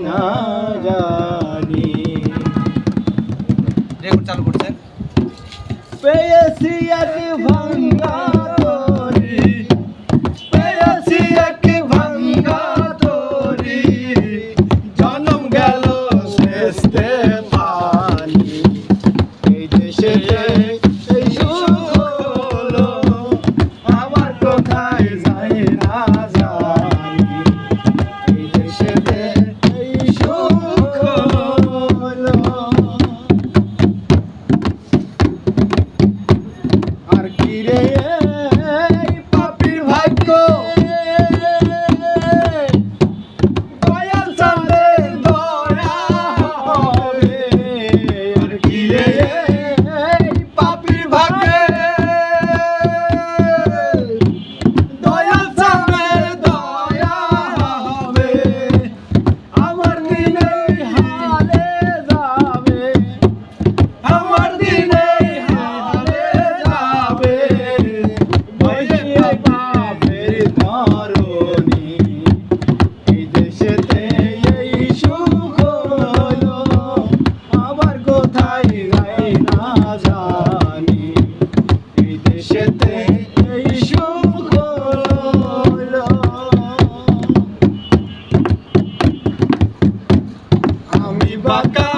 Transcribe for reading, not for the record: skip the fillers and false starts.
না জানি রেকর্ড চালু করছেন পেয়েছি এক ভাঙ্গা তরি পেয়েছি এক ভাঙ্গা তরি জনম গেল শেষতে পানি এই দেশে এই সুখ হলো আমার কোথায় যায় না জানি এই দেশে এই সুখ হলো আর কি রে এই পাপির ভাগ্য দয়াল চাঁদে দয়া হবে আর কি রে এই পাপির ভাগ্যে দয়াল চাঁদে দয়া হবে আমার দিনে হালে যাবে আমার দিনে হালে যাবে বইয়ে পাপের ধরণী এই দেশেতে এই সুখ হলো আবার কোথায় যাই না জানি এই দেশেতে এই সুখ হলো আমি বাঁকা